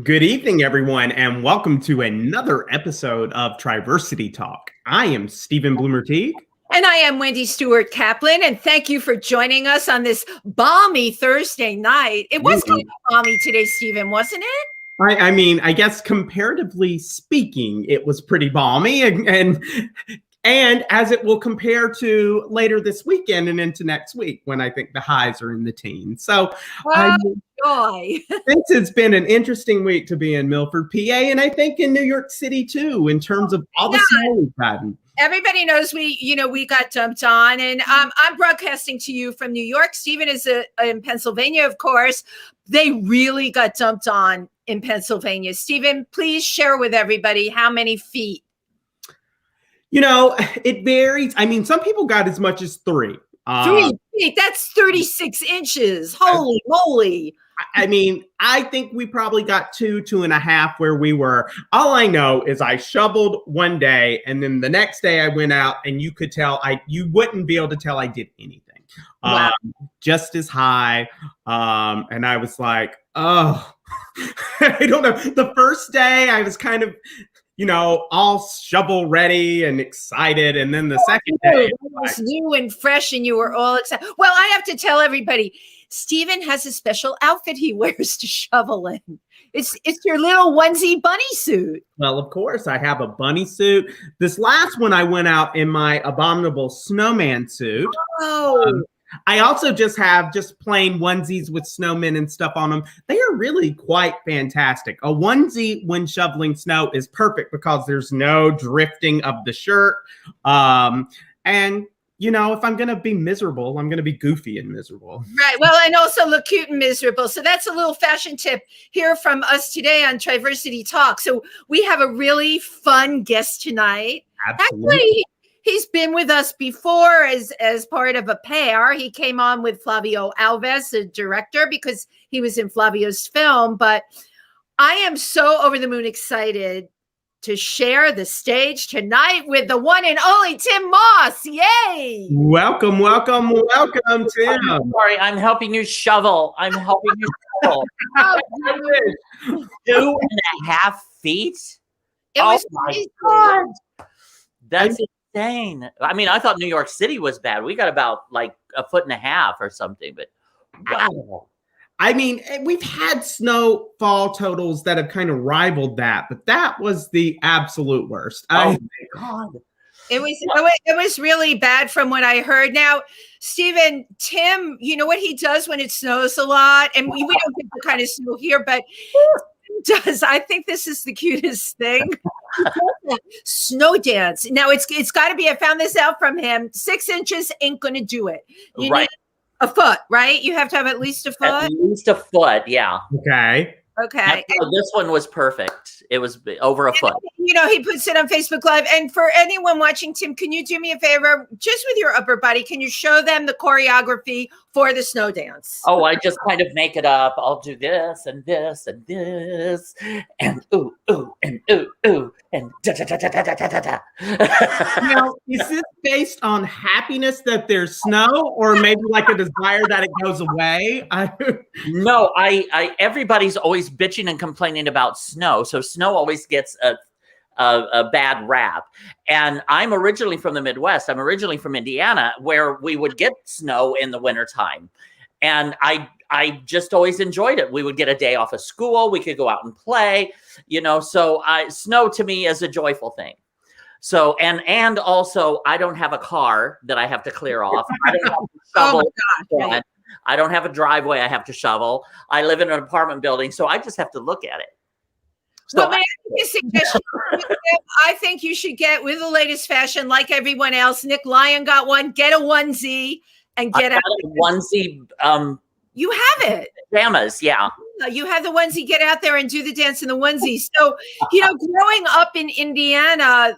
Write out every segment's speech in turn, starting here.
Good evening, everyone, and welcome to another episode of TriVersity Talk. I am Steven Bloomer-Teague. And I am Wendy Stewart Kaplan, and thank you for joining us on this balmy Thursday night. It was kind of balmy today, Steven, wasn't it? I mean, I guess comparatively speaking, it was pretty balmy, and as it will compare to later this weekend and into next week, when I think the highs are in the teens. So, joy. Since it's been an interesting week to be in Milford, PA, and I think in New York City too, in terms of all the snow we've had. Everybody knows we got dumped on, and I'm broadcasting to you from New York. Steven is in Pennsylvania, of course. They really got dumped on in Pennsylvania. Steven, please share with everybody how many feet. You know, it varies. I mean, some people got as much as 3. 3 feet. That's 36 inches. Holy moly. I mean, I think we probably got 2.5 where we were. All I know is I shoveled one day, and then the next day I went out, and you could tell you wouldn't be able to tell I did anything. Wow. Just as high. And I was like, oh, I don't know. The first day I was kind of, all shovel ready and excited. And then the second day it was new and fresh, and you were all excited. Well, I have to tell everybody, Steven has a special outfit he wears to shovel in. It's your little onesie bunny suit. Well, of course, I have a bunny suit. This last one, I went out in my abominable snowman suit. Oh. I also just have plain onesies with snowmen and stuff on them. They are really quite fantastic. A onesie when shoveling snow is perfect because there's no drifting of the shirt. And if I'm going to be miserable, I'm going to be goofy and miserable. Right. Well, and also look cute and miserable. So that's a little fashion tip here from us today on TriVersity Talk. So we have a really fun guest tonight. Absolutely. Actually, he's been with us before as part of a pair. He came on with Flavio Alves, the director, because he was in Flavio's film. But I am so over the moon excited to share the stage tonight with the one and only Tym Moss. Yay! Welcome, welcome, welcome, Tim. I'm sorry, I'm helping you shovel. 2.5 feet? Oh my God. That's insane. I mean, I thought New York City was bad. We got about like 1.5 feet or something, but wow. I mean, we've had snowfall totals that have kind of rivaled that, but that was the absolute worst. Oh my God. It was really bad from what I heard. Now, Steven, Tim, you know what he does when it snows a lot? And we don't get the kind of snow here, but Tim does. I think this is the cutest thing. Snow dance. Now, it's got to be, I found this out from him, 6 inches ain't going to do it. You right. need a foot, right? You have to have at least a foot? At least a foot, yeah. Okay. This one was perfect. It was over a foot. He puts it on Facebook Live. And for anyone watching, Tim, can you do me a favor? Just with your upper body, can you show them the choreography for the snow dance? Oh, I just kind of make it up. I'll do this and this and this and ooh, ooh, and ooh, ooh, and da da da da da da da da. Now, is this based on happiness that there's snow, or maybe like a desire that it goes away? No, I everybody's always bitching and complaining about snow, so snow always gets a bad rap. And I'm originally from the Midwest. I'm originally from Indiana, where we would get snow in the wintertime. And I just always enjoyed it. We would get a day off of school. We could go out and play, so snow to me is a joyful thing. So, and also I don't have a car that I have to clear off. I don't have to shovel. Oh my God. I don't have a driveway I have to shovel. I live in an apartment building, so I just have to look at it. So well, may I make a suggestion? I think you should get with the latest fashion, like everyone else. Nick Lyon got one. Get a onesie and get out. A onesie. You have it. Pajamas, yeah. You have the onesie. Get out there and do the dance in the onesie. So, growing up in Indiana,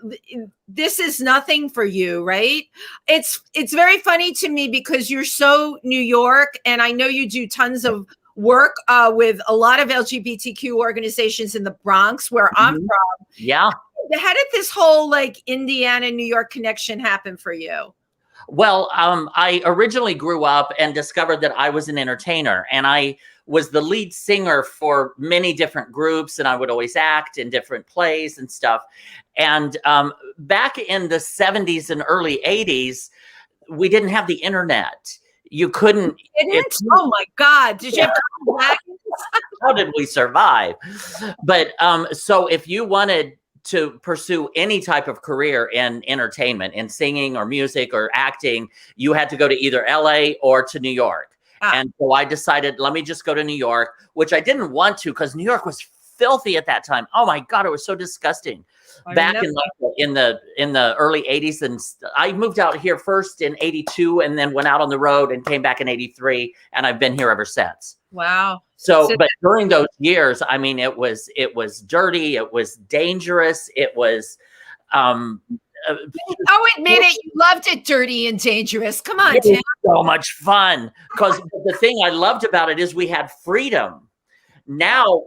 this is nothing for you, right? It's very funny to me because you're so New York, and I know you do tons of work with a lot of LGBTQ organizations in the Bronx, where I'm from. Yeah. How did this whole Indiana, New York connection happen for you? Well, I originally grew up and discovered that I was an entertainer, and I was the lead singer for many different groups, and I would always act in different plays and stuff. And back in the 70s and early 80s, we didn't have the internet. You couldn't. Oh my God! Did you have to come back? How did we survive? But so if you wanted to pursue any type of career in entertainment, in singing or music or acting, you had to go to either LA or to New York. And so I decided, let me just go to New York, which I didn't want to because New York was filthy at that time. Oh my God, it was so disgusting. Back in the early 80s. And I moved out here first in 82 and then went out on the road and came back in 83. And I've been here ever since. Wow. So, but during those years, I mean, it was dirty. It was dangerous. It was, oh, admit it. You loved it dirty and dangerous. Come on, Tim. So much fun. Because the thing I loved about it is we had freedom. Now,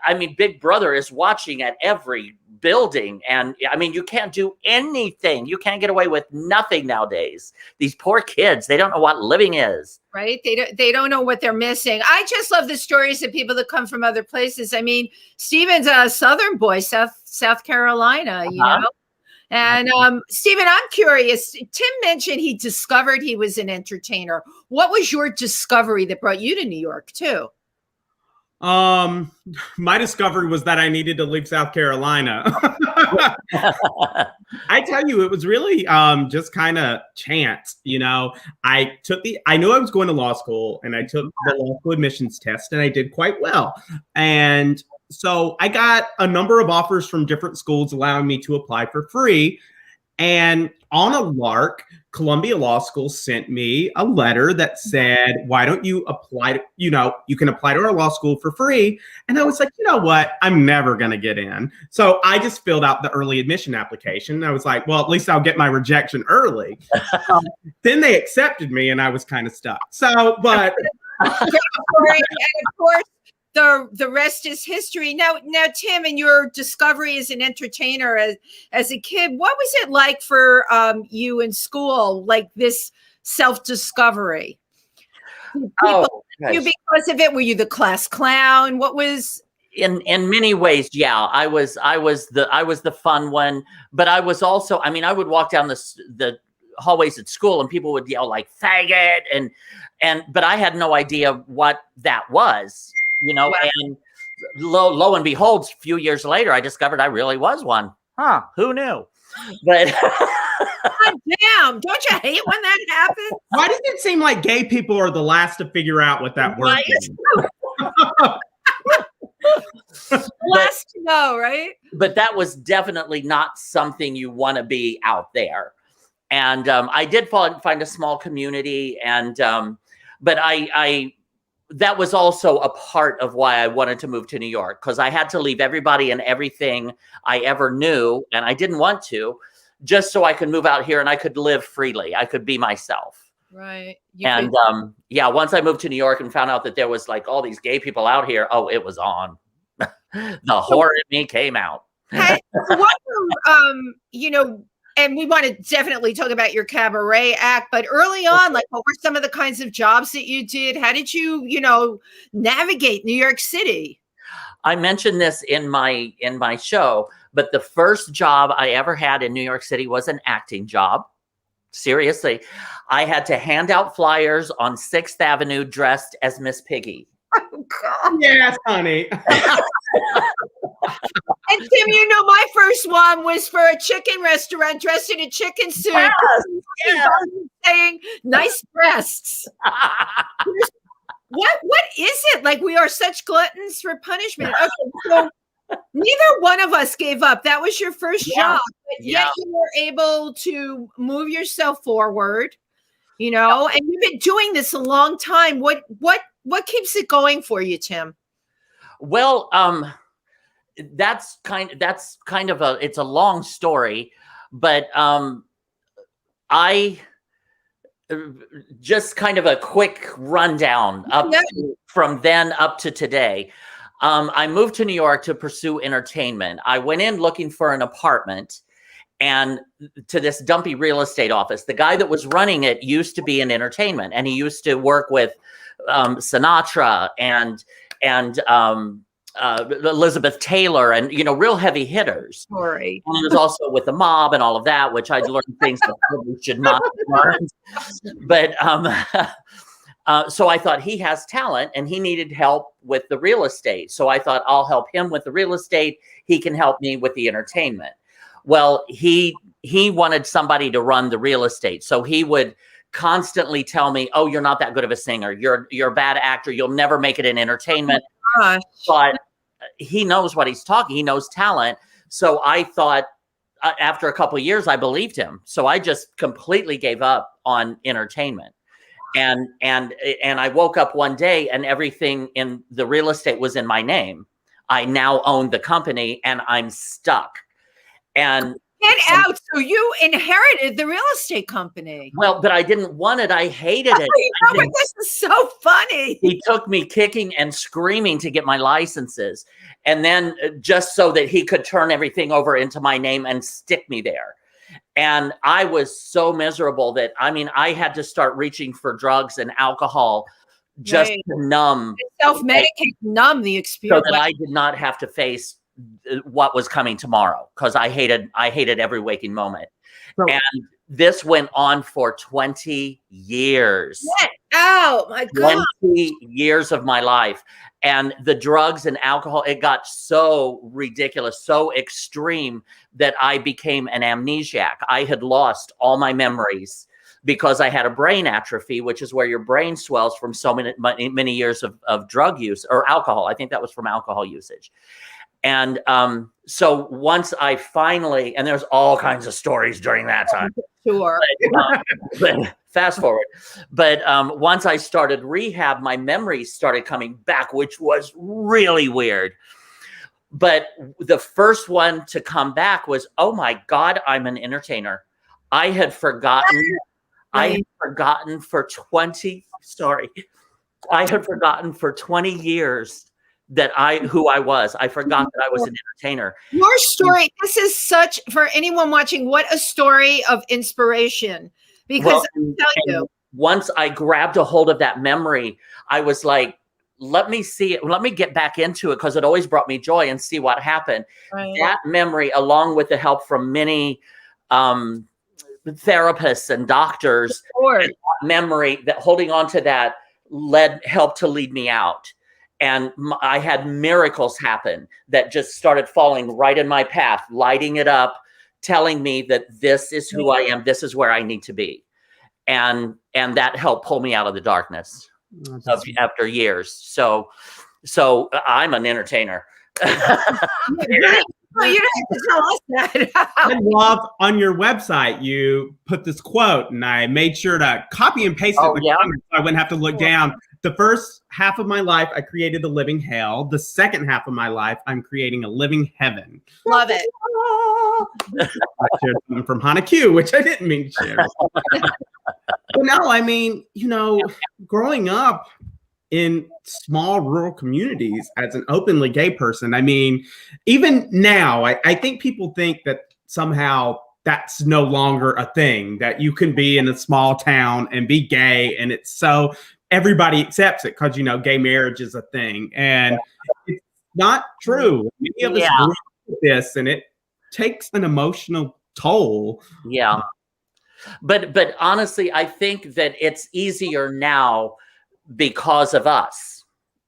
I mean, Big Brother is watching at every building. And I mean, you can't do anything. You can't get away with nothing nowadays. These poor kids, they don't know what living is. Right. They don't know what they're missing. I just love the stories of people that come from other places. I mean, Steven's a Southern boy, South Carolina, you know. And Steven, I'm curious. Tim mentioned he discovered he was an entertainer. What was your discovery that brought you to New York too? My discovery was that I needed to leave South Carolina. I tell you, it was really just kind of chance. You know, I knew I was going to law school, and I took the law school admissions test, and I did quite well. And so I got a number of offers from different schools allowing me to apply for free. And on a lark, Columbia Law School sent me a letter that said, why don't you apply to, you can apply to our law school for free. And I was like, you know what? I'm never going to get in. So I just filled out the early admission application. And I was like, well, at least I'll get my rejection early. Then they accepted me and I was kind of stuck. So, but. And of course, the rest is history. Now, Tim, in your discovery as an entertainer as a kid, what was it like for you in school, like this self-discovery? Because of it, were you the class clown? What was? In many ways, yeah, I was the fun one, but I was also, I mean, I would walk down the hallways at school and people would yell like faggot but I had no idea what that was. Wow. And lo and behold, a few years later, I discovered I really was one. Huh? Who knew? But God damn! Don't you hate when that happens? Why does it seem like gay people are the last to figure out what that word is? Last to know, right? But that was definitely not something you want to be out there. And I did find a small community, and but I that was also a part of why I wanted to move to New York, because I had to leave everybody and everything I ever knew, and I didn't want to, just so I could move out here and I could live freely. I could be myself. Right. Once I moved to New York and found out that there was like all these gay people out here, oh, it was on. The whore in me came out. Hey, and we want to definitely talk about your cabaret act, but early on, like, what were some of the kinds of jobs that you did? How did you, navigate New York City? I mentioned this in my show, but the first job I ever had in New York City was an acting job. Seriously, I had to hand out flyers on 6th Avenue dressed as Miss Piggy. Oh, God. Yes, honey. And Tim, my first one was for a chicken restaurant dressed in a chicken suit. Yes. Saying nice breasts. What is it? Like, we are such gluttons for punishment. Okay, so neither one of us gave up. That was your first job, but yet you were able to move yourself forward, and you've been doing this a long time. What keeps it going for you, Tim? Well, that's kind of it's a long story, but I just kind of a quick rundown from then up to today. I moved to New York to pursue entertainment. I went in looking for an apartment, and to this dumpy real estate office. The guy that was running it used to be in entertainment, and he used to work with Sinatra and Elizabeth Taylor, and real heavy hitters. Sorry. And he was also with the mob and all of that, which I learned things that probably should not have learned. But so I thought, he has talent and he needed help with the real estate. So I thought, I'll help him with the real estate. He can help me with the entertainment. Well, he wanted somebody to run the real estate. So he would constantly tell me, oh, you're not that good of a singer. You're a bad actor. You'll never make it in entertainment. Gosh. But he knows what he's talking. He knows talent. So I thought, after a couple of years, I believed him. So I just completely gave up on entertainment. And I woke up one day and everything in the real estate was in my name. I now own the company and I'm stuck. And get out. So you inherited the real estate company. Well, but I didn't want it. I hated it. But this is so funny. He took me kicking and screaming to get my licenses. And then just so that he could turn everything over into my name and stick me there. And I was so miserable that, I had to start reaching for drugs and alcohol just to numb. Self-medicate, numb the experience. So that I did not have to face what was coming tomorrow, because I hated every waking moment. So, and this went on for 20 years. Oh my God. 20 years of my life. And the drugs and alcohol, it got so ridiculous, so extreme that I became an amnesiac. I had lost all my memories because I had a brain atrophy, which is where your brain swells from so many years of drug use or alcohol. I think that was from alcohol usage. And so once I finally, and there's all kinds of stories during that time. Sure. But fast forward. But once I started rehab, my memories started coming back, which was really weird. But the first one to come back was, oh my God, I'm an entertainer. I had forgotten for 20 years who I was. I forgot that I was an entertainer. Your story, this is such, for anyone watching, what a story of inspiration. Because I'll tell you, once I grabbed a hold of that memory, I was like, let me see it. Let me get back into it, because it always brought me joy, and see what happened. Right. That memory, along with the help from many therapists and doctors, and that memory, that holding on to that helped to lead me out. And I had miracles happen that just started falling right in my path, lighting it up, telling me that this is who I am. This is where I need to be. And that helped pull me out of the darkness after years. So I'm an entertainer. Well, you don't have to tell us that. I love on your website, you put this quote, and I made sure to copy and paste it in the comments so I wouldn't have to look down. The first half of my life, I created a living hell. The second half of my life, I'm creating a living heaven. Love it. I shared something from Hana Q, which I didn't mean to share. But no, growing up in small rural communities as an openly gay person, even now, I think people think that somehow that's no longer a thing, that you can be in a small town and be gay, and it's so everybody accepts it because, gay marriage is a thing. And it's not true. Many of us grew up with this, and it takes an emotional toll. Yeah. But honestly, I think that it's easier now because of us,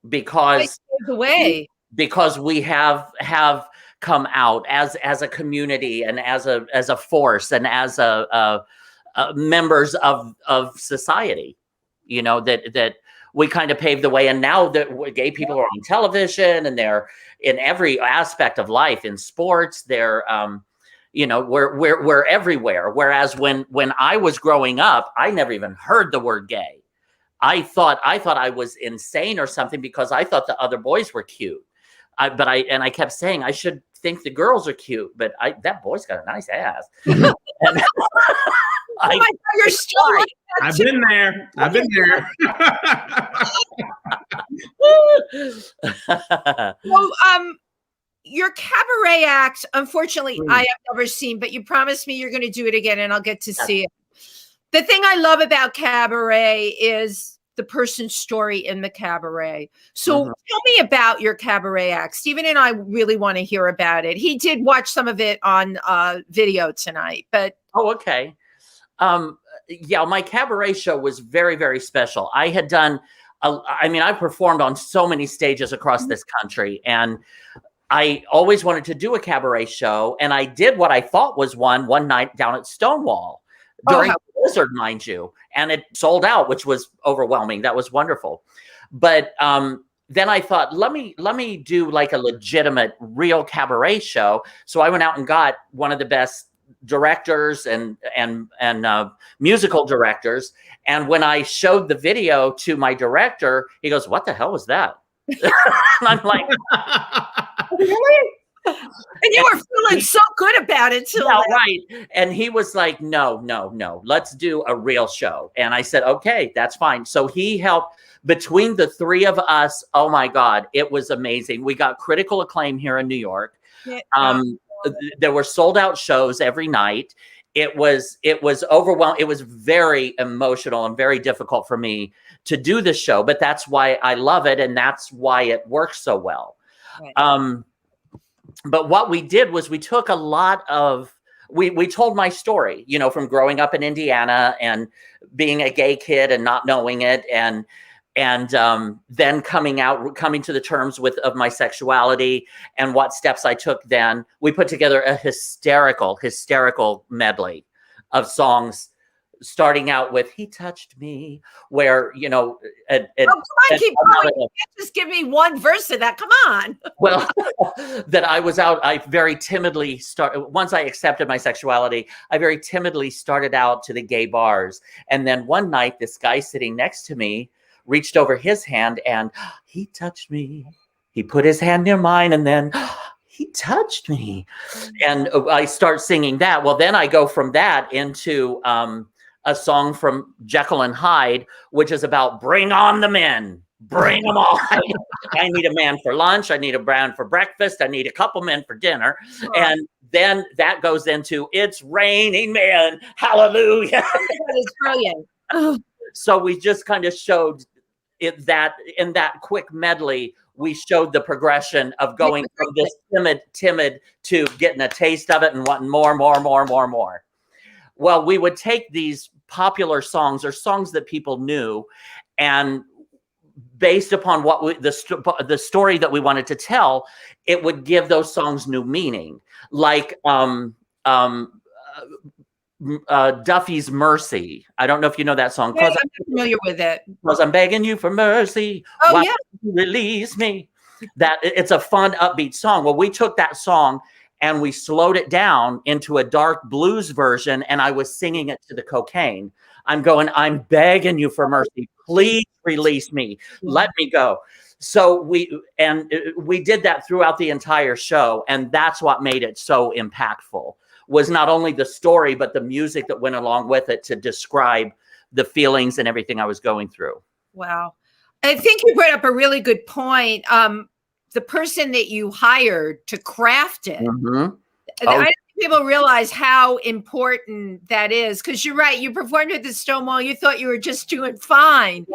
because we have come out as a community and as a force and as a members of society, that we kind of paved the way. And now that gay people are on television, and they're in every aspect of life, in sports, they're we're everywhere. Whereas when I was growing up, I never even heard the word gay. I thought I was insane or something, because I thought the other boys were cute. I kept saying I should think the girls are cute, but that boy's got a nice ass. You're still like that. I've been there. Well, your cabaret act, unfortunately, I have never seen, but you promised me you're going to do it again and I'll get to see it. The thing I love about cabaret is the person's story in the cabaret. So tell me about your cabaret act. Steven and I really want to hear about it. He did watch some of it on video tonight, but. Oh, okay. Yeah, my cabaret show was very, very special. I had done, I performed on so many stages across this country, and I always wanted to do a cabaret show. And I did what I thought was one night down at Stonewall during the blizzard, mind you. And it sold out, which was overwhelming. That was wonderful. But then I thought, let me do like a legitimate, real cabaret show. So I went out and got one of the best directors and musical directors. And when I showed the video to my director, he goes, "What the hell was that?" And I'm like, really? And you were feeling so good about it too. Yeah, right. And he was like, no, let's do a real show. And I said, okay, that's fine. So he helped between the three of us. Oh my God, it was amazing. We got critical acclaim here in New York. There were sold out shows every night. It was overwhelming. It was very emotional and very difficult for me to do the show, but that's why I love it. And that's why it works so well. Right. But what we did was we took a lot of, we told my story, you know, from growing up in Indiana and being a gay kid and not knowing it. And then coming to the terms of my sexuality and what steps I took then. We put together a hysterical medley of songs, starting out with "He Touched Me," where, you know, come on, keep going. You can't just give me one verse of that. Come on. Well, that I very timidly once I accepted my sexuality, I very timidly started out to the gay bars. And then one night, this guy sitting next to me reached over his hand and he touched me. He put his hand near mine and then he touched me. And I start singing that. Well, then I go from that into a song from Jekyll and Hyde, which is about bring on the men, bring them all. I need a man for lunch. I need a man for breakfast. I need a couple men for dinner. Oh. And then that goes into it's raining men. Hallelujah. That is brilliant. Oh. So we just kind of showed it that in that quick medley, we showed the progression of going from this timid to getting a taste of it and wanting more. Well, we would take these popular songs or songs that people knew, and based upon what the story that we wanted to tell, it would give those songs new meaning. Like Duffy's "Mercy." I don't know if you know that song. Yeah, I'm familiar with it. Because I'm begging you for mercy. Oh, why yeah. you release me. That it's a fun, upbeat song. Well, we took that song and we slowed it down into a dark blues version, and I was singing it to the cocaine. I'm going, I'm begging you for mercy. Please release me. Let me go. So we did that throughout the entire show, and that's what made it so impactful. Was not only the story, but the music that went along with it to describe the feelings and everything I was going through. Wow. I think you brought up a really good point. The person that you hired to craft it, Mm-hmm. I don't think people realize how important that is. Because you're right. You performed at the Stonewall. You thought you were just doing fine.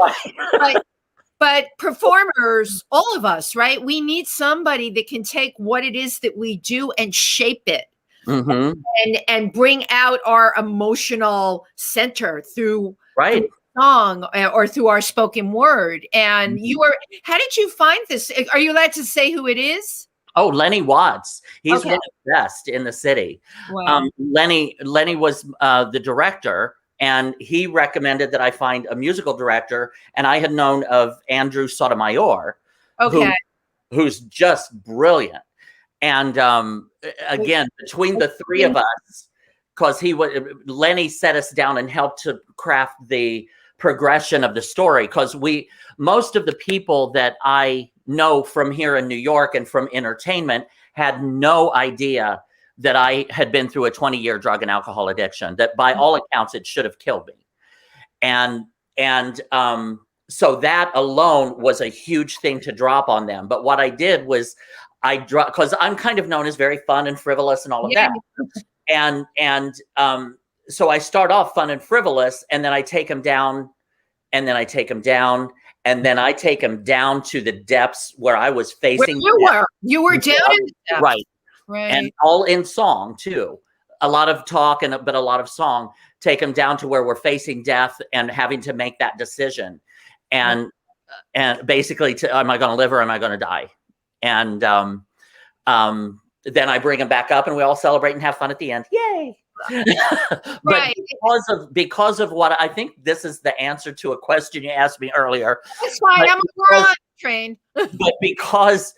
But performers, all of us, right? We need somebody that can take what it is that we do and shape it. Mm-hmm. And bring out our emotional center through song or through our spoken word. And how did you find this? Are you allowed to say who it is? Oh, Lenny Watts. He's one of the best in the city. Wow. Lenny was the director, and he recommended that I find a musical director. And I had known of Andrew Sotomayor, who's just brilliant. And again, between the three of us, because Lenny set us down and helped to craft the progression of the story. Because most of the people that I know from here in New York and from entertainment had no idea that I had been through a 20-year drug and alcohol addiction, that by all accounts, it should have killed me. And so that alone was a huge thing to drop on them. But what I did was because I'm kind of known as very fun and frivolous and all of that. So I start off fun and frivolous, and then I take them down, and then I take them down, and then I take them down to the depths where I was facing. Where you were down in the depths. Right. And all in song too. A lot of talk but a lot of song. Take them down to where we're facing death and having to make that decision, and basically, am I going to live or am I going to die? And then I bring them back up, and we all celebrate and have fun at the end. Yay! But because of what I think, this is the answer to a question you asked me earlier. That's fine. I'm on train. But because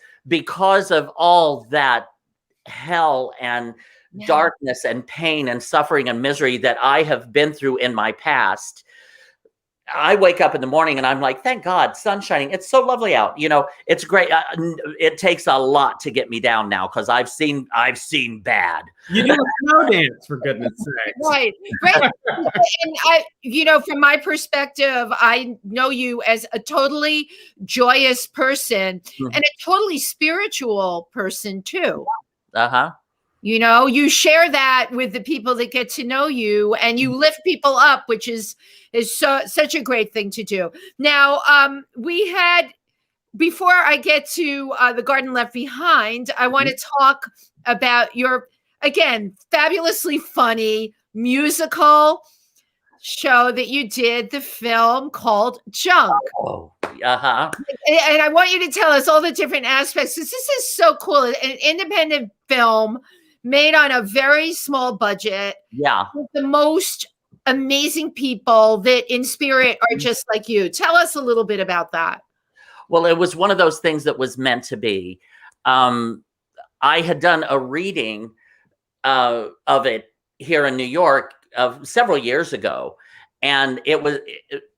of all that hell and darkness and pain and suffering and misery that I have been through in my past, I wake up in the morning and I'm like, thank God, sun's shining. It's so lovely out. It's great. It takes a lot to get me down now because I've seen bad. You do a snow dance, for goodness sake. Right. And from my perspective, I know you as a totally joyous person and a totally spiritual person too. You share that with the people that get to know you, and you lift people up, which is such a great thing to do. Now, before I get to The Garden Left Behind, I want to talk about your, again, fabulously funny musical show that you did, the film called Junk. And I want you to tell us all the different aspects, because this is so cool. An independent film made on a very small budget. Yeah. With the most amazing people that in spirit are just like you. Tell us a little bit about that. Well, it was one of those things that was meant to be. I had done a reading of it here in New York several years ago. And it was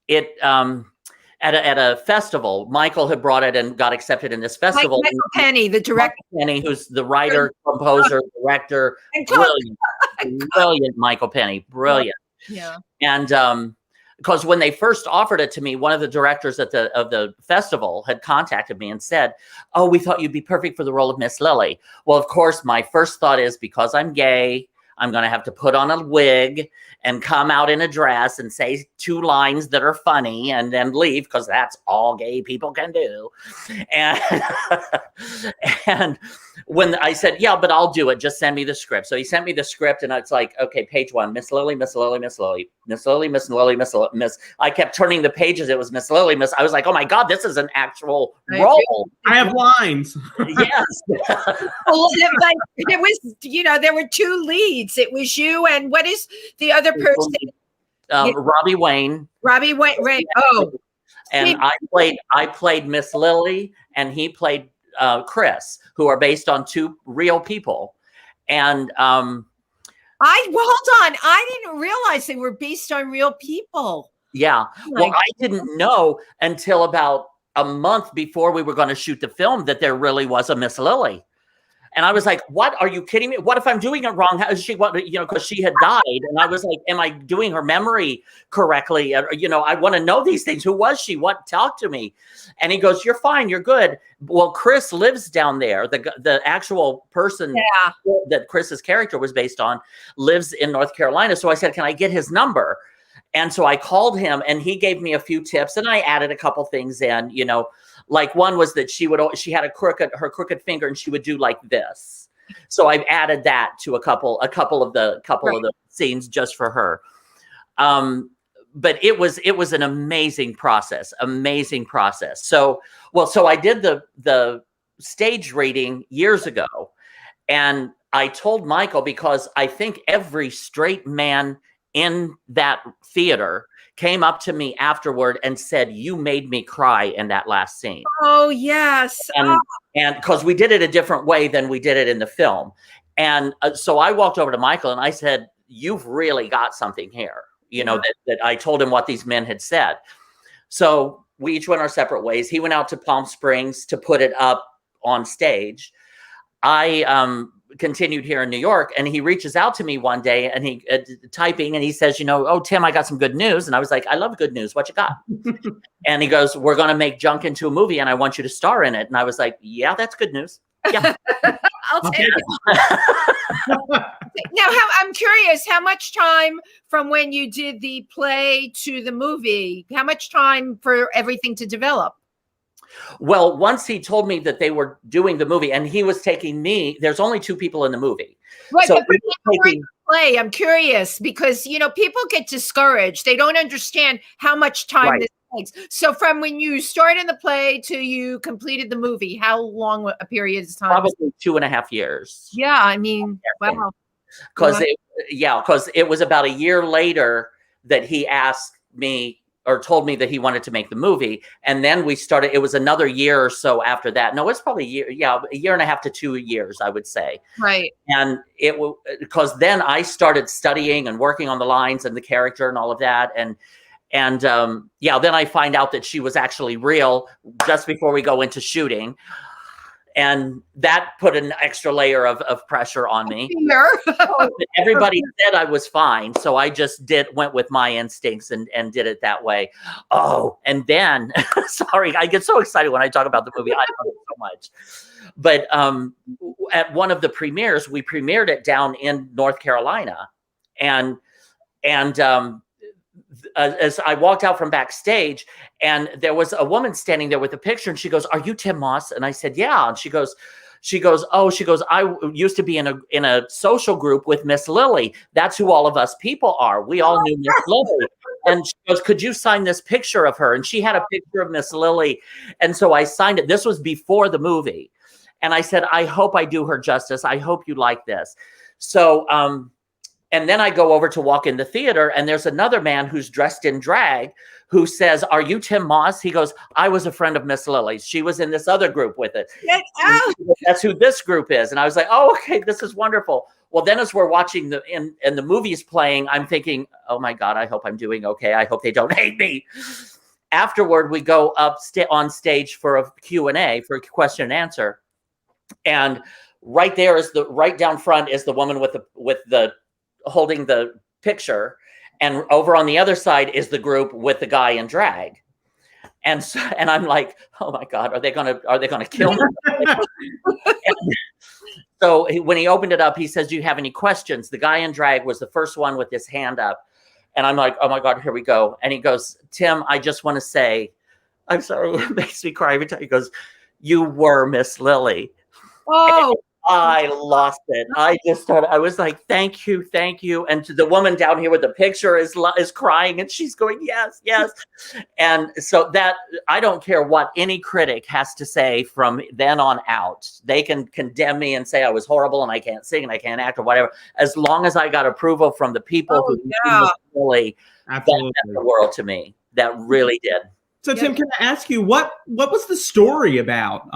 at a festival. Michael had brought it and got accepted in this festival. Michael Penny, the director. Michael Penny, who's the writer, composer, director, brilliant Michael Penny, brilliant. Yeah. And because when they first offered it to me, one of the directors of the festival had contacted me and said, "Oh, we thought you'd be perfect for the role of Miss Lily." Well, of course, my first thought is, because I'm gay, I'm going to have to put on a wig and come out in a dress and say 2 lines that are funny and then leave, because that's all gay people can do. And when I said, yeah, but I'll do it, just send me the script. So he sent me the script, and it's like, okay, page 1, Miss Lily, Miss Lily, Miss Lily, Miss Lily, Miss Lily, Miss. I kept turning the pages. It was Miss Lily, Miss. I was like, oh my God, this is an actual role. I have lines. Yes. Well, it was, there were 2 leads. It was you and what is the other person? Robbie Wayne. Robbie Wayne. Right. Oh. And I played Miss Lily, and he played Chris, who are based on 2 real people. And hold on, I didn't realize they were based on real people. Yeah. Well, I didn't know until about a month before we were going to shoot the film that there really was a Miss Lily. And I was like, what? Are you kidding me? What if I'm doing it wrong? How is she, because she had died. And I was like, am I doing her memory correctly? I want to know these things. Who was she? What? Talk to me. And he goes, you're fine. You're good. Well, Chris lives down there. The actual person that Chris's character was based on lives in North Carolina. So I said, can I get his number? And so I called him, and he gave me a few tips, and I added a couple things in, like one was that she had her crooked finger, and she would do like this. So I've added that to a couple of the scenes just for her. But it was an amazing process. So I did the stage reading years ago, and I told Michael, because I think every straight man in that theater came up to me afterward and said, you made me cry in that last scene. Oh, yes. And because we did it a different way than we did it in the film. And so I walked over to Michael and I said, you've really got something here, that I told him what these men had said. So we each went our separate ways. He went out to Palm Springs to put it up on stage. I continued here in New York, and he reaches out to me one day, and he typing, and he says, oh, Tim, I got some good news. And I was like, I love good news. What you got? And he goes, we're going to make Junk into a movie, and I want you to star in it. And I was like, yeah, that's good news. Yeah. I'll take it. Now, I'm curious, how much time from when you did the play to the movie, how much time for everything to develop? Well, once he told me that they were doing the movie and he was taking me, there's only 2 people in the movie. Right, So but during the play, I'm curious because, people get discouraged. They don't understand how much time this takes. So from when you started the play to you completed the movie, how long a period of time? Probably 2.5 years. Yeah, I mean, wow. Because it was about a year later that he asked me or told me that he wanted to make the movie. And then we started, it was another year or so after that. No, it's probably a year and a half to 2 years, I would say. Right. And it will, because then I started studying and working on the lines and the character and all of that. And then I find out that she was actually real just before we go into shooting. And that put an extra layer of pressure on me. Everybody said I was fine. So I just went with my instincts and did it that way. Oh, and then, sorry, I get so excited when I talk about the movie. I love it so much. But at one of the premieres, we premiered it down in North Carolina. And as I walked out from backstage, and there was a woman standing there with a picture, and she goes, "Are you Tym Moss?" And I said, "Yeah." And she goes, "I used to be in a social group with Miss Lily. That's who all of us people are. We all knew Miss Lily." And she goes, "Could you sign this picture of her?" And she had a picture of Miss Lily. And so I signed it. This was before the movie. And I said, "I hope I do her justice. I hope you like this." So, and then I go over to walk in the theater, and there's another man who's dressed in drag who says, "Are you Tym Moss?" He goes, "I was a friend of Miss Lily's. She was in this other group with it. That's who this group is." And I was like, "Oh, okay, this is wonderful." Well, then as we're watching and the movie's playing, I'm thinking, "Oh my God, I hope I'm doing okay. I hope they don't hate me." Afterward, we go up on stage for a Q&A, for a question and answer. And right there is right down front is the woman with the holding the picture, and over on the other side is the group with the guy in drag. And I'm like, "Oh my God, are they gonna kill me?" So when he opened it up, he says, "Do you have any questions?" The guy in drag was the first one with his hand up, and I'm like, "Oh my God, here we go." And he goes, "Tim, I just want to say, I'm sorry, it makes me cry every time." He goes, "You were Miss Lily." Oh. I lost it. I was like, thank you. And the woman down here with the picture is crying, and she's going, "Yes, yes." And so that, I don't care what any critic has to say from then on out. They can condemn me and say I was horrible and I can't sing and I can't act or whatever. As long as I got approval from the people who really, that meant the world to me. That really did. So Tim, can I ask you, what was the story about?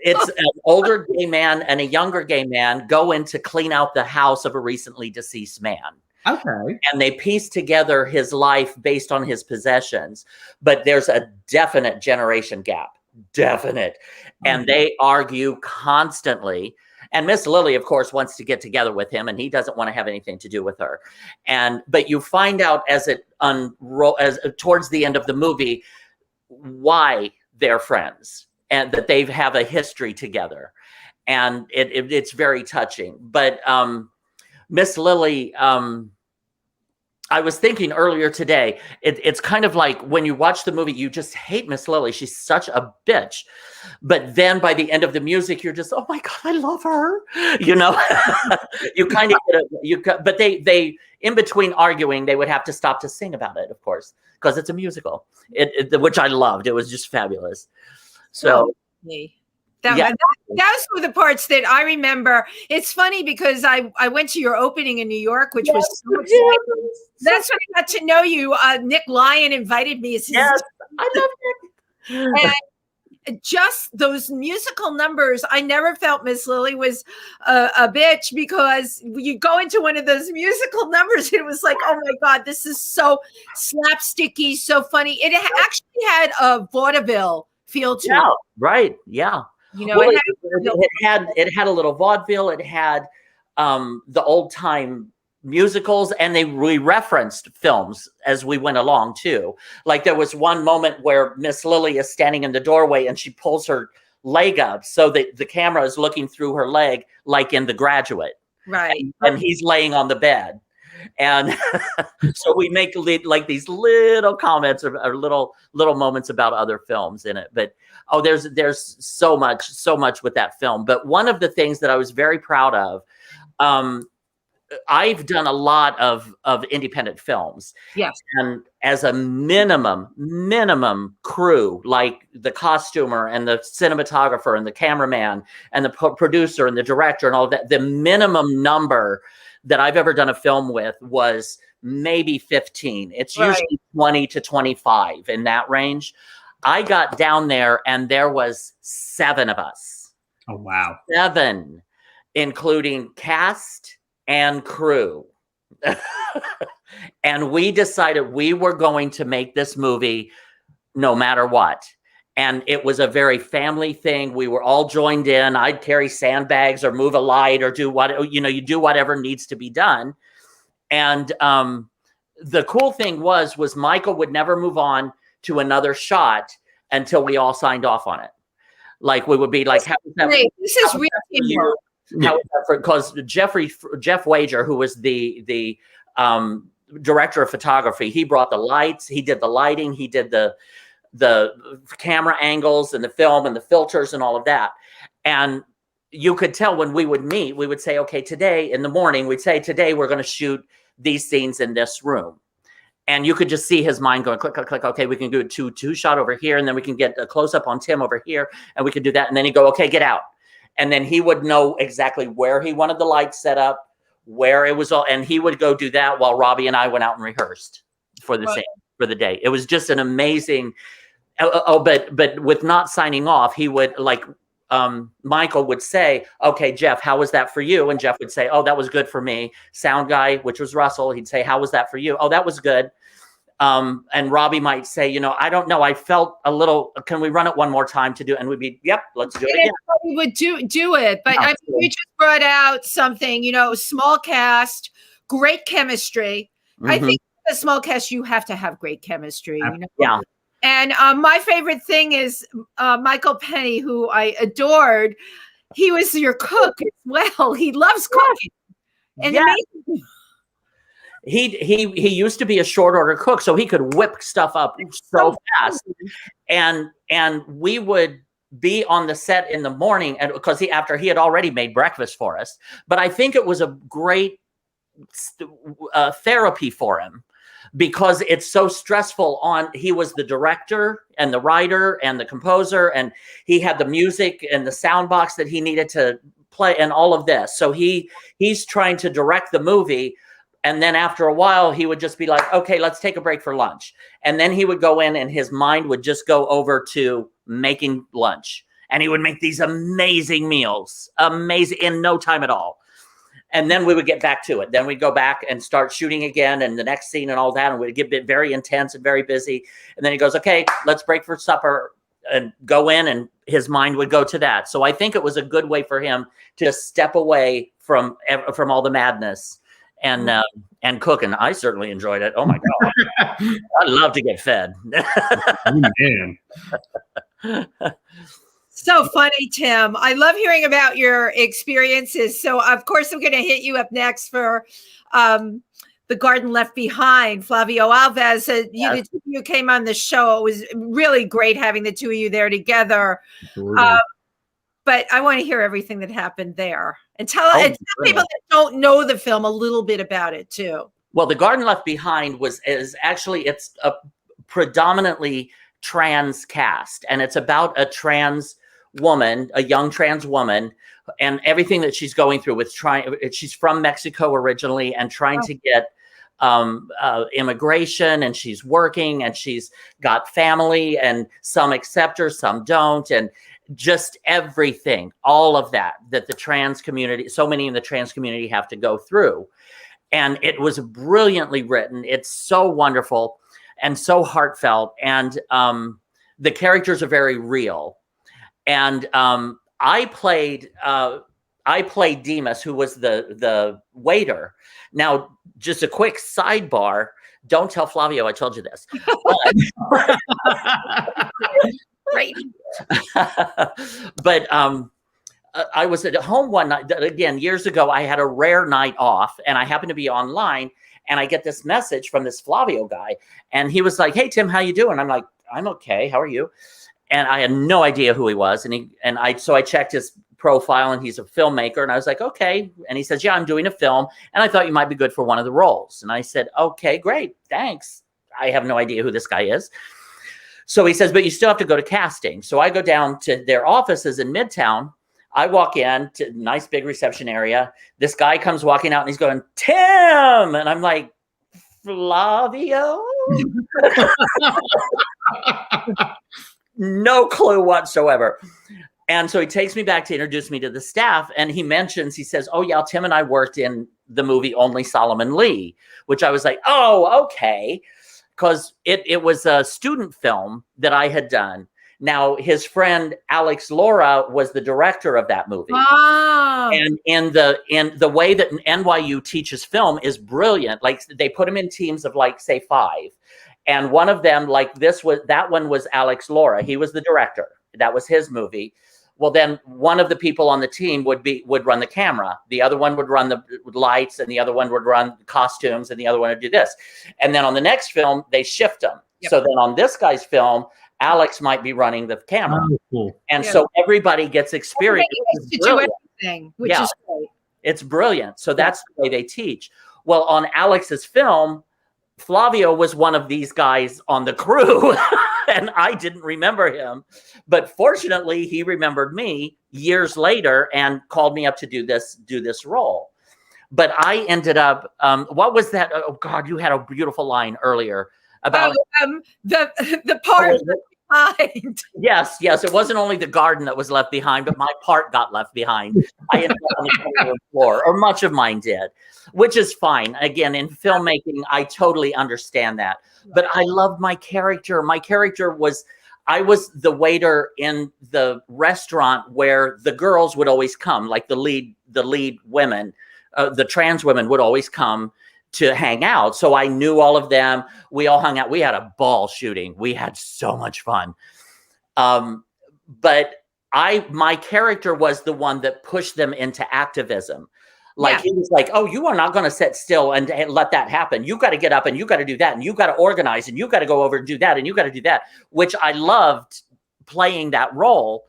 It's an older gay man and a younger gay man go in to clean out the house of a recently deceased man. Okay. And they piece together his life based on his possessions. But there's a definite generation gap. Definite. And they argue constantly. And Miss Lily, of course, wants to get together with him, and he doesn't want to have anything to do with her. But you find out as towards the end of the movie why they're friends, and that they have a history together. And it's very touching. But Miss Lily, I was thinking earlier today, it's kind of like when you watch the movie, you just hate Miss Lily. She's such a bitch. But then by the end of the music, you're just, "Oh my God, I love her." You kind of but they in between arguing, they would have to stop to sing about it, of course, because it's a musical, which I loved. It was just fabulous. So that was one of the parts that I remember. It's funny because I went to your opening in New York, which was so exciting. That's when I got to know you. Nick Lyon invited me. Yes, I love Nick. And just those musical numbers, I never felt Miss Lily was a bitch, because you go into one of those musical numbers, it was like, "Oh my God, this is so slapsticky, so funny." It actually had a vaudeville feel to it. Right. Yeah. It had a little vaudeville. It had the old time musicals, and we referenced films as we went along too. Like there was one moment where Miss Lily is standing in the doorway and she pulls her leg up so that the camera is looking through her leg, like in The Graduate. Right. And he's laying on the bed. And so we make like these little comments or little moments about other films in it. But there's so much with that film. But one of the things that I was very proud of, I've done a lot of independent films. Yes. And as a minimum crew, like the costumer and the cinematographer and the cameraman and the producer and the director and all of that, the minimum number that I've ever done a film with was maybe 15. It's usually 20 to 25 in that range. I got down there and there was 7 of us. Oh, wow. 7, including cast and crew. And we decided we were going to make this movie no matter what. And it was a very family thing. We were all joined in. I'd carry sandbags or move a light or do what, you do whatever needs to be done. And the cool thing was Michael would never move on to another shot until we all signed off on it. Like we would be like, how is that? This is real teamwork. Because Jeff Wager, who was the director of photography, he brought the lights, he did the lighting, he did the camera angles and the film and the filters and all of that. And you could tell when we would meet, we would say, okay, today in the morning, we'd say, today we're going to shoot these scenes in this room. And you could just see his mind going, click, click, click. Okay, we can do a two shot over here. And then we can get a close up on Tim over here. And we could do that. And then he'd go, okay, get out. And then he would know exactly where he wanted the lights set up, where it was all. And he would go do that while Robbie and I went out and rehearsed for the scene, for the day. It was just an amazing. But with not signing off, he would Michael would say, okay, Jeff, how was that for you? And Jeff would say, oh, that was good for me. Sound guy, which was Russell, he'd say, how was that for you? Oh, that was good. And Robbie might say, I don't know. I felt a little, can we run it one more time to do it? And we'd be, yep, let's do it again. We would do it. But I mean, you just brought out something, small cast, great chemistry. Mm-hmm. I think a small cast, you have to have great chemistry. Yeah. And my favorite thing is Michael Penny, who I adored. He was your cook as well. He loves cooking. And he used to be a short order cook, so he could whip stuff up so fast. And we would be on the set in the morning, and because after he had already made breakfast for us. But I think it was a great therapy for him. Because it's so stressful he was the director and the writer and the composer, and he had the music and the sound box that he needed to play and all of this. So he's trying to direct the movie. And then after a while, he would just be like, okay, let's take a break for lunch. And then he would go in and his mind would just go over to making lunch. And he would make these amazing meals, amazing in no time at all. And then we would get back to it. Then we'd go back and start shooting again and the next scene and all that. And we'd get very intense and very busy. And then he goes, okay, let's break for supper and go in. And his mind would go to that. So I think it was a good way for him to step away from all the madness and cook. And I certainly enjoyed it. Oh, my God. I'd love to get fed. Man. So funny, Tim. I love hearing about your experiences. So, of course, I'm going to hit you up next for The Garden Left Behind. Flavio Alves, the two of you came on the show. It was really great having the two of you there together. But I want to hear everything that happened there. And tell people that don't know the film a little bit about it, too. Well, The Garden Left Behind is actually, it's a predominantly trans cast. And it's about a young trans woman, and everything that she's going through with she's from Mexico originally and trying to get immigration, and she's working and she's got family, and some accept her, some don't. And just everything, all of that the trans community, so many in the trans community have to go through. And it was brilliantly written. It's so wonderful and so heartfelt. And the characters are very real. And I played Demas, who was the waiter. Now, just a quick sidebar. Don't tell Flavio I told you this. Right. But I was at home one night, again, years ago. I had a rare night off, and I happened to be online, and I get this message from this Flavio guy, and he was like, "Hey, Tim, how you doing?" I'm like, "I'm okay. How are you?" And I had no idea who he was. So I checked his profile, and he's a filmmaker. And I was like, okay. And he says, yeah, I'm doing a film, and I thought you might be good for one of the roles. And I said, okay, great. Thanks. I have no idea who this guy is. So he says, but you still have to go to casting. So I go down to their offices in Midtown. I walk in to a nice big reception area. This guy comes walking out, and he's going, Tim. And I'm like, Flavio? No clue whatsoever. And so he takes me back to introduce me to the staff, and he says, oh yeah, Tim and I worked in the movie Only Solomon Lee, which I was like, oh, okay. Because it was a student film that I had done. Now, his friend Alex Laura was the director of that movie. Oh. And in the way that NYU teaches film is brilliant. Like, they put them in teams of, like, say 5. And one of them, like that one was Alex Laura. He was the director. That was his movie. Well, then one of the people on the team would run the camera. The other one would run the lights, and the other one would run costumes, and the other one would do this. And then on the next film, they shift them. Yep. So then on this guy's film, Alex might be running the camera. Oh, cool. And so everybody gets experience. Everybody gets to do everything, which is great. It's brilliant. So that's the way they teach. Well, on Alex's film, Flavio was one of these guys on the crew, and I didn't remember him. But fortunately, he remembered me years later and called me up to do this role. But I ended up, what was that? Oh God, you had a beautiful line earlier about the part behind. Yes. It wasn't only the garden that was left behind, but my part got left behind. I ended up on the cutting room floor, or much of mine did, which is fine. Again, in filmmaking, I totally understand that. But I loved my character. My character was, I was the waiter in the restaurant where the girls would always come, like the lead women, the trans women would always come to hang out. So I knew all of them. We all hung out. We had a ball shooting. We had so much fun. But my character was the one that pushed them into activism. Like, he was like, oh, you are not going to sit still and let that happen. You got to get up, and you got to do that, and you got to organize, and you got to go over and do that, and you got to do that, which I loved playing that role.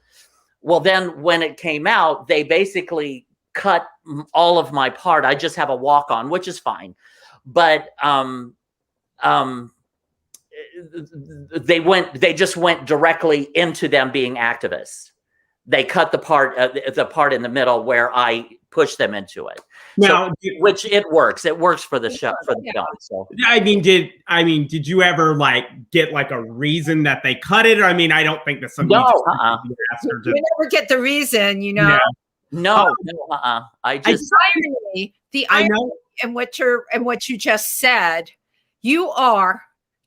Well, then when it came out, they basically cut all of my part. I just have a walk on, which is fine. But they just went directly into them being activists. They cut the part in the middle where I pushed them into it. Now, so, which it works. It works for the show, for the film. So did you ever get a reason that they cut it? Or, I don't think that's something. No, you never get the reason, you know. Yeah. No. I just the irony and what you just said. You are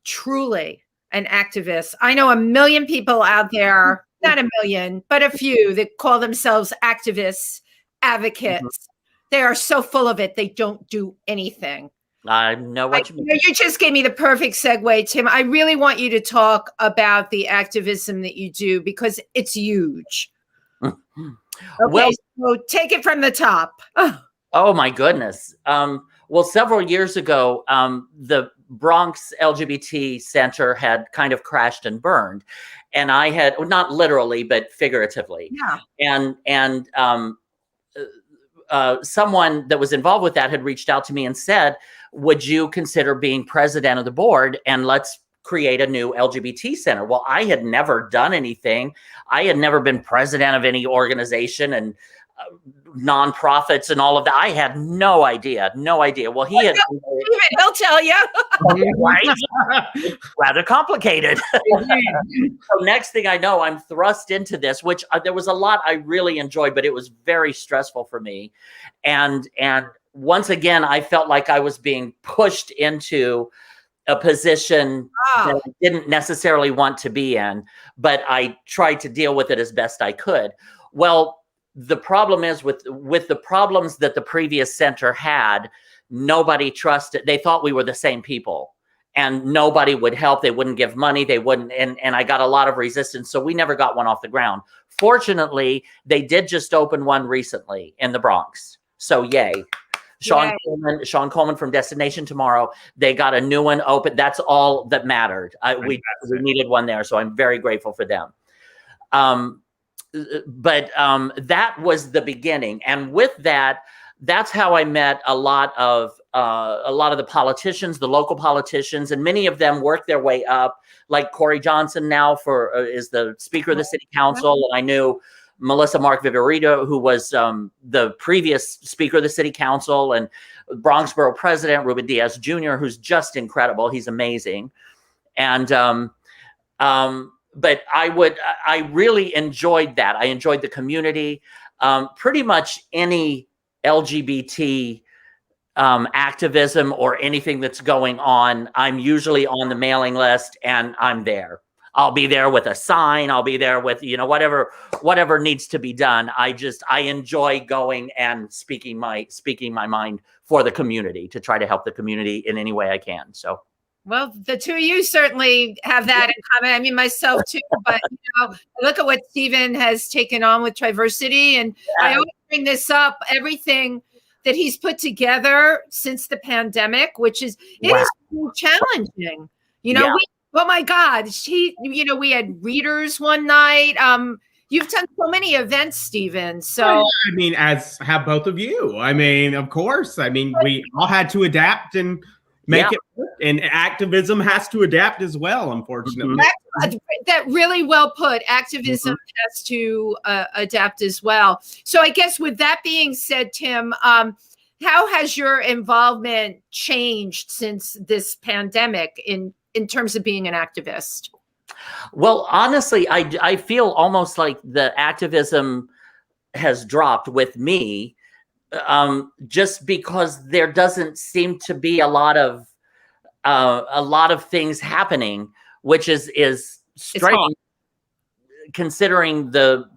truly an activist. I know a million people out there, not a million, but a few that call themselves activists, advocates. Mm-hmm. They are so full of it. They don't do anything. I know what you mean. You just gave me the perfect segue, Tim. I really want you to talk about the activism that you do, because it's huge. Okay, well, so take it from the top. Oh my goodness. Well, several years ago, the Bronx LGBT Center had kind of crashed and burned, and I had, not literally, but figuratively. Yeah. And someone that was involved with that had reached out to me and said, would you consider being president of the board, and let's create a new LGBT center? Well, I had never done anything. I had never been president of any organization and nonprofits and all of that. I had no idea. Well, he'll tell you. Right? It's rather complicated. So next thing I know, I'm thrust into this, which there was a lot I really enjoyed, but it was very stressful for me. And once again, I felt like I was being pushed into a position that I didn't necessarily want to be in, but I tried to deal with it as best I could. Well, the problem is with the problems that the previous center had, nobody trusted. They thought we were the same people. and nobody would help. They wouldn't give money. They wouldn't. And I got a lot of resistance. So we never got one off the ground. Fortunately, they did just open one recently in the Bronx. So yay. Sean Coleman from Destination Tomorrow. They got a new one open. That's all that mattered. We needed one there. So I'm very grateful for them. But that was the beginning. And with that, that's how I met a lot of the politicians, the local politicians, and many of them worked their way up. Like Corey Johnson now is the Speaker of the City Council, and I knew Melissa Mark Viverito, who was the previous Speaker of the City Council, and Bronx Borough President Ruben Diaz Jr., who's just incredible. He's amazing, and but I really enjoyed that. I enjoyed the community. Pretty much any LGBT activism or anything that's going on, I'm usually on the mailing list and I'm there. I'll be there with a sign. I'll be there with, whatever needs to be done. I enjoy going and speaking my mind for the community to try to help the community in any way I can. So. Well, the two of you certainly have that in common. I mean, myself too, but look at what Steven has taken on with TriVersity. And I always bring this up, everything that he's put together since the pandemic, which is, it is so challenging. Oh my God, we had readers one night. You've done so many events, Steven. So I mean, as have both of you. I mean, of course. I mean, we all had to adapt and make it work. And activism has to adapt as well, unfortunately. That really well put. Activism has to adapt as well. So I guess with that being said, Tim, how has your involvement changed since this pandemic in terms of being an activist? Well, honestly, I feel almost like the activism has dropped with me, just because there doesn't seem to be a lot of things happening, which is strange considering the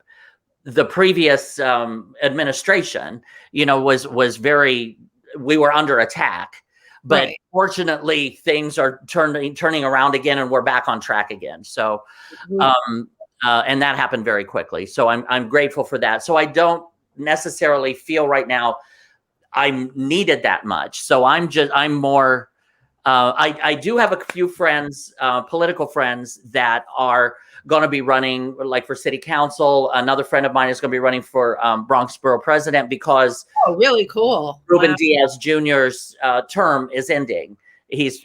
previous administration, was very, we were under attack. But fortunately, things are turning around again, and we're back on track again. So, and that happened very quickly. So I'm grateful for that. So I don't necessarily feel right now I'm needed that much. So I'm more. I do have a few friends, political friends, that are going to be running, like for city council. Another friend of mine is going to be running for Bronx Borough President because really cool. Ruben Diaz Jr.'s term is ending. His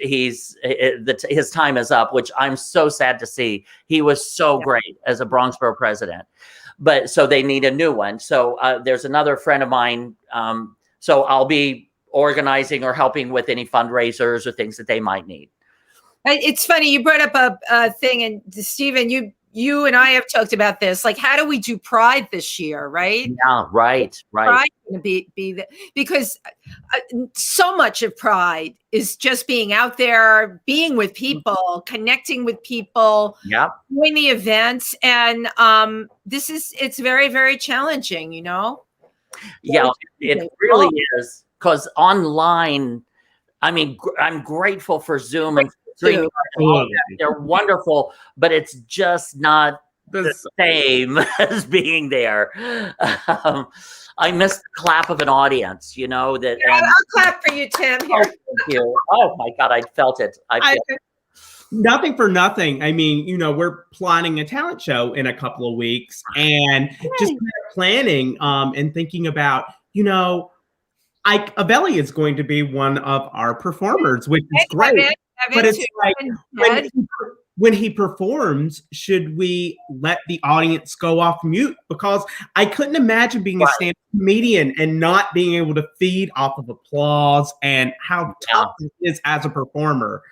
time is up, which I'm so sad to see. He was so great as a Bronx Borough President, but so they need a new one. So there's another friend of mine. So I'll be organizing or helping with any fundraisers or things that they might need. It's funny you brought up a thing, and Steven, you and I have talked about this. Like, how do we do Pride this year, right? Yeah, right. Pride going to be because so much of Pride is just being out there, being with people, connecting with people, doing the events, and it's very, very challenging, Yeah, it really is, because online, I mean, I'm grateful for Zoom and streaming. They're wonderful, but it's just not the same as being there. I miss the clap of an audience, that. I'll clap for you, Tim. Here. Oh, thank you. Oh my God, I felt it. Nothing for nothing. I mean, we're planning a talent show in a couple of weeks, and just planning and thinking about, Ike Abelli is going to be one of our performers, which is great. But it's like when he performs, should we let the audience go off mute? Because I couldn't imagine being a stand-up comedian and not being able to feed off of applause, and how tough it is as a performer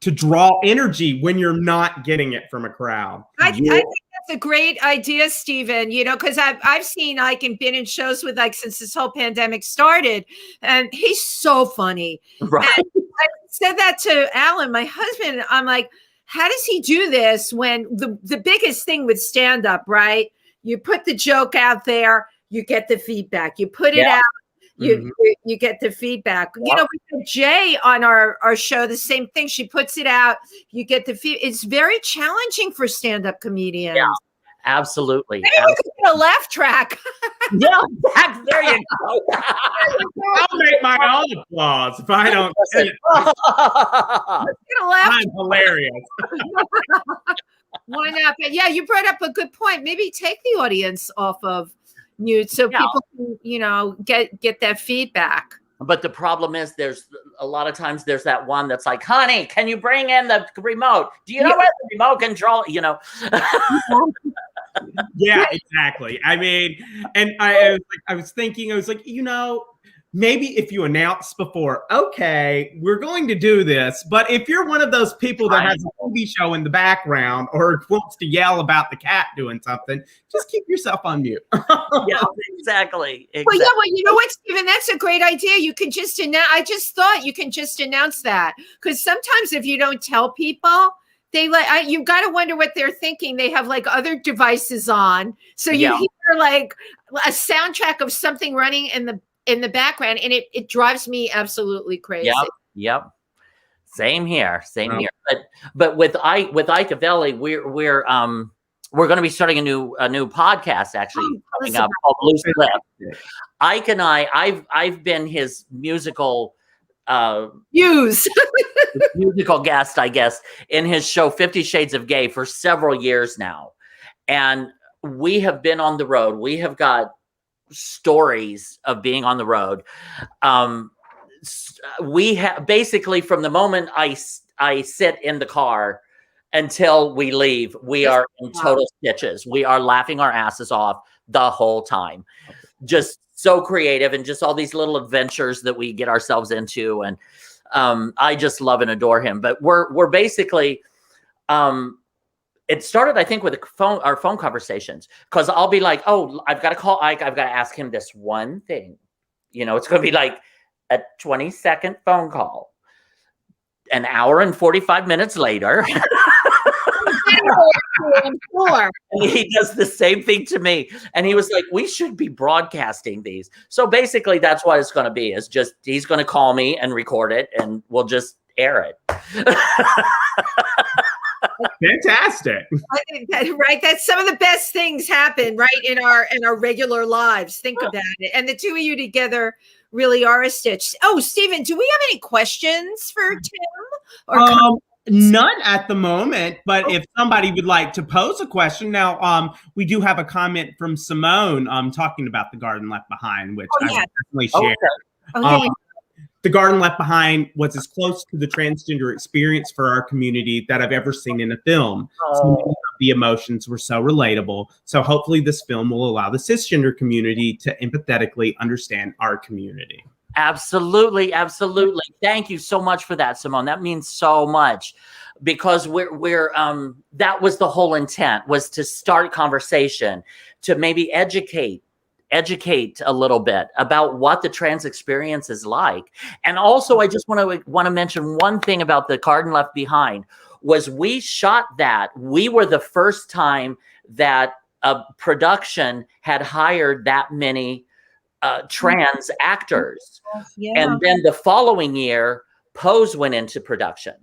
to draw energy when you're not getting it from a crowd. I think that's a great idea, Steven, because I've seen Ike and been in shows with Ike since this whole pandemic started, and he's so funny. Right. And I said that to Alan, my husband. I'm like, how does he do this when the biggest thing with stand-up, right? You put the joke out there, you get the feedback. You put it out, you get the feedback. You know, we had Jay on our show, the same thing. She puts it out. You get the it's very challenging for stand-up comedians. Yeah, absolutely. Maybe we could get a laugh track. Yeah, there you go. I'll make my own applause if I don't get it. Get a laugh. I'm hilarious. Why not? But yeah, you brought up a good point. Maybe take the audience off of mute so people can, you know, get that feedback. But the problem is there's a lot of times there's that one that's like, honey, can you bring in the remote? Do you know where the remote control, you know? Yeah, exactly. I mean, and I was thinking, you know, maybe if you announce before, okay, we're going to do this, but if you're one of those people that has a TV show in the background or wants to yell about the cat doing something, just keep yourself on mute. Yeah, exactly. Well, yeah, well, you know what, Steven, that's a great idea. You can just I just thought you can just announce that, because sometimes if you don't tell people, they you got to wonder what they're thinking. They have like other devices on, so you hear like a soundtrack of something running in the background, and it drives me absolutely crazy. Yep. Same here. But with Ike Avelli, we're going to be starting a new podcast actually coming up called Loose Lip. Ike and I've been his musical musical guest, I guess, in his show 50 Shades of Gay for several years now. And we have been on the road. We have got stories of being on the road. We have basically, from the moment I sit in the car until we leave, we are in total stitches. We are laughing our asses off the whole time. Just so creative, and just all these little adventures that we get ourselves into. And I just love and adore him. But we're basically, it started, I think, with our phone conversations, because I'll be like, oh, I've got to call Ike. I've got to ask him this one thing. You know, it's going to be like a 20-second phone call. An hour and 45 minutes later. And he does the same thing to me. And he was like, we should be broadcasting these. So basically that's what it's going to be, is just, he's going to call me and record it, and we'll just air it. Fantastic. I think that, right? That's some of the best things happen right in our regular lives. Think about it. And the two of you together really are a stitch. Oh, Steven, do we have any questions for Tim? Or none at the moment, but if somebody would like to pose a question now, we do have a comment from Simone talking about The Garden Left Behind, which I will definitely share. Okay. The Garden Left Behind was as close to the transgender experience for our community that I've ever seen in a film. So many of the emotions were so relatable. So hopefully this film will allow the cisgender community to empathetically understand our community. Absolutely. Absolutely. Thank you so much for that, Simone. That means so much, because we're that was the whole intent, was to start conversation, to maybe educate a little bit about what the trans experience is like. And also, I just want to mention one thing about The Garden Left Behind, was we shot that. We were the first time that a production had hired that many trans actors. And then the following year, Pose went into production.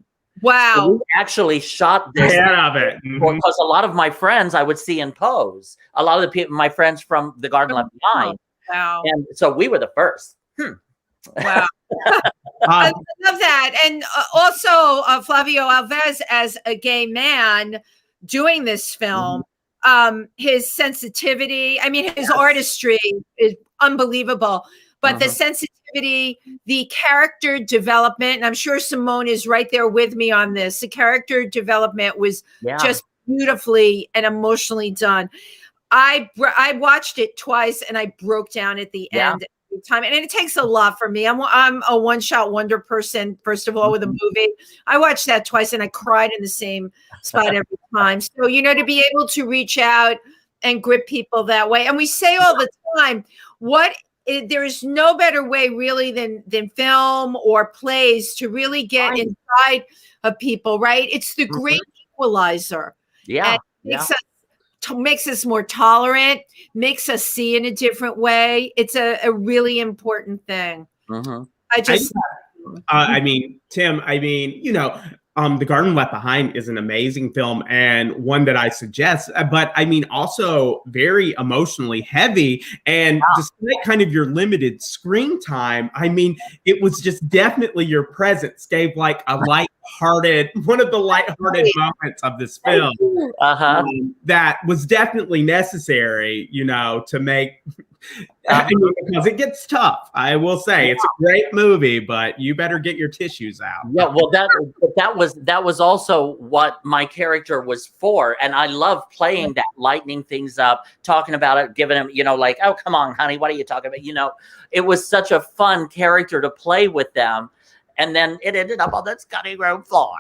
Wow. So we actually shot this because a lot of my friends I would see in Pose. A lot of the people, my friends from The Garden Left Behind. Wow. And so we were the first. Wow. I love that. And also Flavio Alves, as a gay man doing this film, his sensitivity, I mean, his artistry is unbelievable. But the sensitivity, the character development, and I'm sure Simone is right there with me on this. The character development was just beautifully and emotionally done. I watched it twice, and I broke down at the end every time. And it takes a lot for me. I'm a one-shot wonder person, first of all, with a movie. I watched that twice, and I cried in the same spot every time. So, you know, to be able to reach out and grip people that way. And we say all the time, there is no better way really than film or plays to really get inside of people, right? It's the great equalizer. Yeah. And it makes us makes us more tolerant, makes us see in a different way. It's a really important thing. Mm-hmm. I mean, Tim, The Garden Left Behind is an amazing film and one that I suggest, but I mean, also very emotionally heavy. And despite kind of your limited screen time, I mean, it was just definitely your presence gave like a one of the lighthearted moments of this film that was definitely necessary, to make. Because it gets tough. I will say it's a great movie, but you better get your tissues out. Yeah, well, that was also what my character was for, and I love playing that, lightening things up, talking about it, giving him, like, oh, come on, honey, what are you talking about? It was such a fun character to play with them, and then it ended up on that cutting room floor.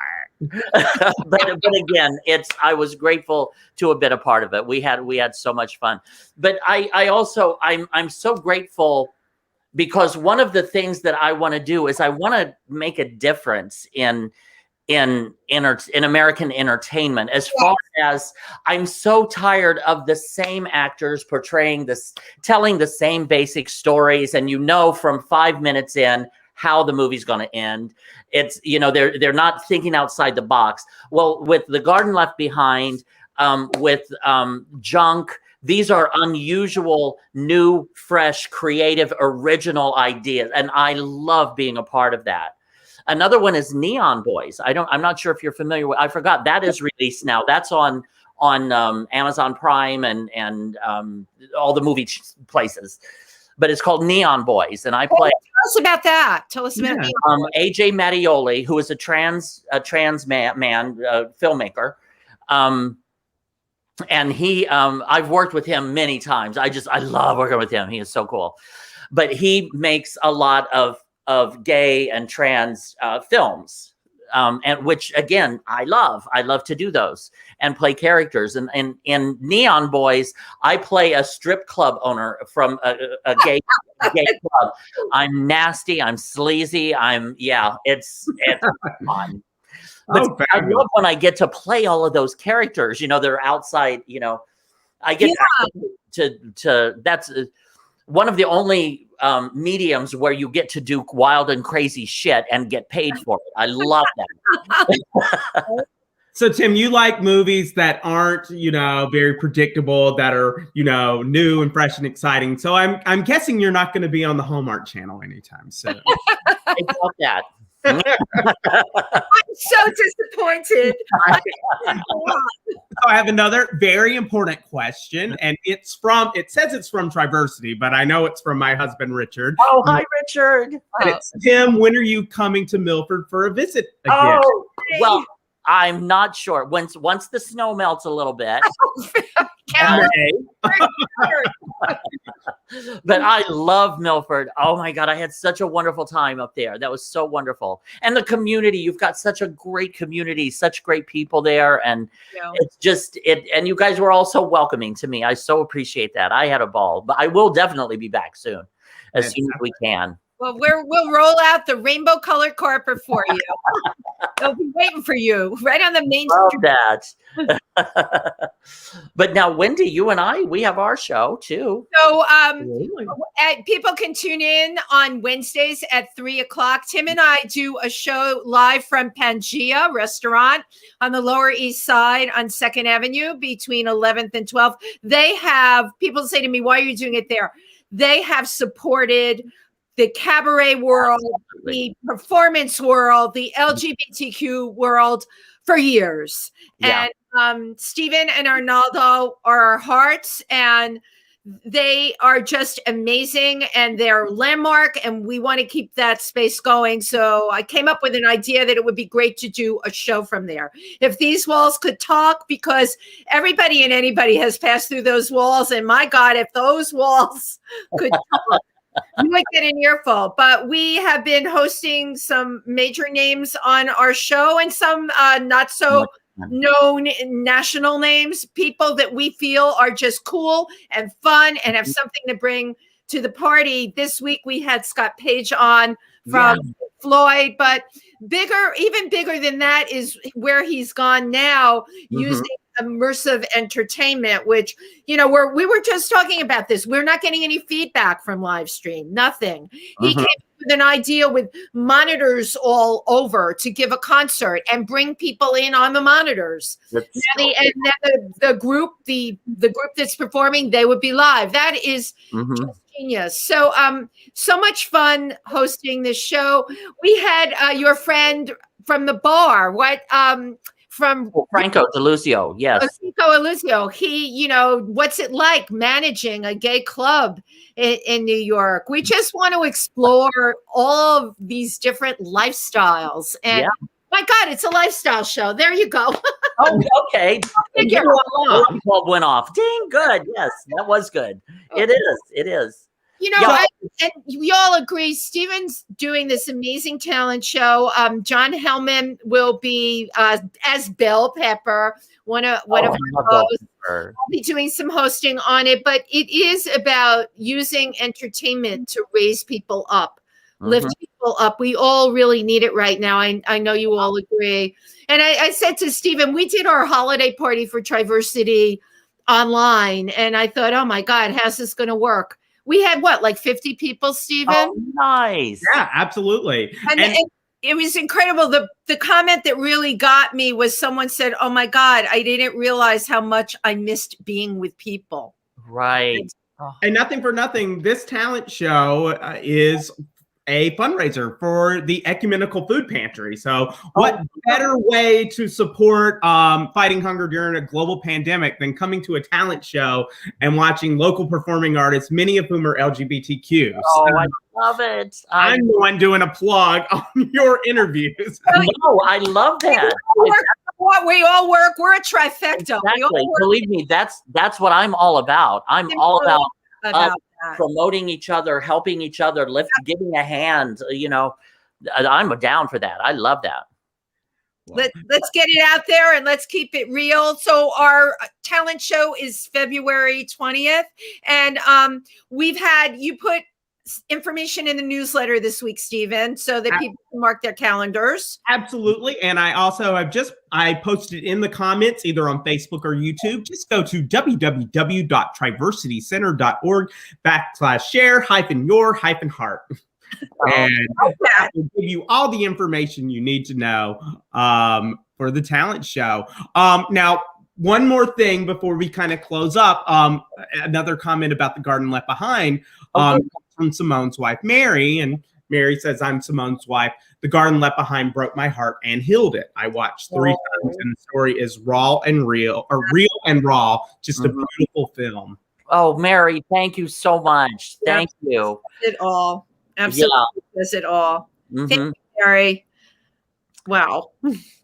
but again, I was grateful to have been a part of it. We had so much fun. But I'm so grateful because one of the things that I want to do is I want to make a difference in American entertainment, as far as I'm so tired of the same actors portraying telling the same basic stories, and from 5 minutes in how the movie's going to end. It's, they're not thinking outside the box. Well, with The Garden Left Behind, with Junk, these are unusual, new, fresh, creative, original ideas. And I love being a part of that. Another one is Neon Boys. I'm not sure if you're familiar with, I forgot, that is released now. That's on Amazon Prime and all the movie places. But it's called Neon Boys, and I play. Tell us about that. Tell us about AJ Mattioli, who is a trans man filmmaker, and he. I've worked with him many times. I love working with him. He is so cool. But he makes a lot of gay and trans films. And which again, I love to do those and play characters. And in Neon Boys, I play a strip club owner from a gay club. I'm nasty. I'm sleazy. It's fun. But I love when I get to play all of those characters. They're outside. I get to that's one of the only mediums where you get to do wild and crazy shit and get paid for it. I love that. So, Tim, you like movies that aren't, very predictable, that are, new and fresh and exciting. So I'm guessing you're not going to be on the Hallmark Channel anytime soon. I love that. I'm so disappointed. I have another very important question, and it says it's from TriVersity, but I know it's from my husband, Richard. Oh, hi, Richard. And it's, Tim, when are you coming to Milford for a visit again? Oh, well, I'm not sure. Once the snow melts a little bit. But I love Milford. Oh my God, I had such a wonderful time up there. That was so wonderful. And the community, you've got such a great community, such great people there. And it's just and you guys were all so welcoming to me. I so appreciate that. I had a ball, but I will definitely be back soon, as soon as we can. Well, we'll roll out the rainbow colored carpet for you. They'll be waiting for you right on the main street. Love that. But now, Wendy, you and we have our show too. So people can tune in on Wednesdays at 3:00. Tim and I do a show live from Pangea Restaurant on the Lower East Side on 2nd Avenue between 11th and 12th. People say to me, why are you doing it there? They have supported the cabaret world, the performance world, the LGBTQ world for years. Yeah. And Steven and Arnaldo are our hearts, and they are just amazing, and they're landmark, and we want to keep that space going. So I came up with an idea that it would be great to do a show from there. If these walls could talk, because everybody and anybody has passed through those walls, and my God, if those walls could talk, you might get an earful. But we have been hosting some major names on our show and some not so known national names, people that we feel are just cool and fun and have something to bring to the party. This week we had Scott Page on from Floyd, but even bigger than that is where he's gone now, using immersive entertainment, which, we were just talking about this. We're not getting any feedback from live stream, nothing. He came up with an idea with monitors all over to give a concert and bring people in on the monitors. And then the group that's performing, they would be live. That is just genius. So, so much fun hosting this show. We had your friend from the bar. Franco DeLuzio, yes. Franco DeLuzio. He, what's it like managing a gay club in New York? We just want to explore all of these different lifestyles. And my God, it's a lifestyle show. There you go. Oh, okay. The bulb went off. Ding, good. Yes, that was good. It is. It is. And we all agree, Steven's doing this amazing talent show. John Hellman will be as Bell Pepper, one of our hosts. I'll be doing some hosting on it, but it is about using entertainment to raise people up, lift people up. We all really need it right now. I know you all agree. And I said to Steven, we did our holiday party for TriVersity online, and I thought, oh my God, how's this going to work? We had like 50 people, Steven? Oh, nice. Yeah, absolutely. And it was incredible. The comment that really got me was someone said, oh my God, I didn't realize how much I missed being with people. Right. And nothing for nothing, this talent show is a fundraiser for the Ecumenical Food Pantry. So what better way to support fighting hunger during a global pandemic than coming to a talent show and watching local performing artists, many of whom are LGBTQ. Oh, I love it. I'm the one doing a plug on your interviews. Oh, I love that. We all work. We're a trifecta. Exactly. Believe me, that's what I'm all about. I'm all about promoting each other, helping each other, giving a hand. I'm down for that. I love that. Let's get it out there and let's keep it real. So our talent show is February 20th, and you put information in the newsletter this week, Steven, so that people can mark their calendars. Absolutely. And I also I posted in the comments either on Facebook or YouTube. Just go to www.triversitycenter.org/share-your-heart. And that will give you all the information you need to know for the talent show. Now, one more thing before we kind of close up. Another comment about the garden left behind from Simone's wife, Mary. And Mary says, I'm Simone's wife. The garden left behind broke my heart and healed it. I watched 3 times, and the story is real and raw. Just a beautiful film. Oh, Mary, thank you so much. Thank you. It all. Absolutely does it all. Thank you, Mary. Wow.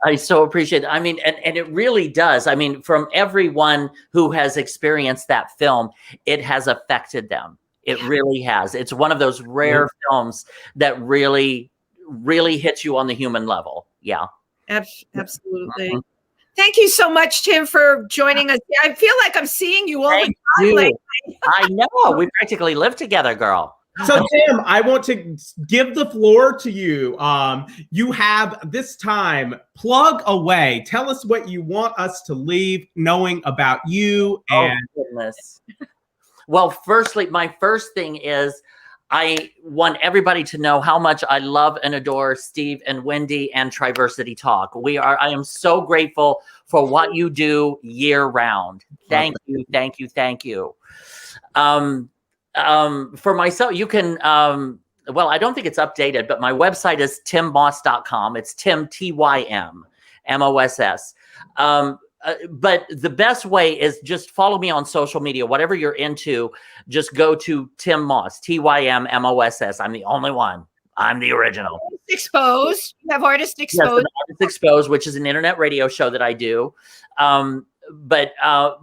I so appreciate it. I mean, and it really does. I mean, from everyone who has experienced that film, it has affected them. It really has. It's one of those rare films that really, really hits you on the human level. Yeah. Absolutely. Thank you so much, Tim, for joining us. I feel like I'm seeing you all the time lately. I know. We practically live together, girl. So, Tim, I want to give the floor to you. You have this time. Plug away. Tell us what you want us to leave knowing about you. And goodness. Well, firstly, my first thing is I want everybody to know how much I love and adore Steve and Wendy and TriVersity Talk. I am so grateful for what you do year round. Thank you, thank you, thank you. For myself, you can, well, I don't think it's updated, but my website is tymmoss.com. It's Tim, T-Y-M, M-O-S-S. But the best way is just follow me on social media, whatever you're into, just go to Tym Moss, T-Y-M-M-O-S-S. I'm the only one. I'm the original. Exposed. You have Artist Exposed. Yes, Artist Exposed, which is an internet radio show that I do. But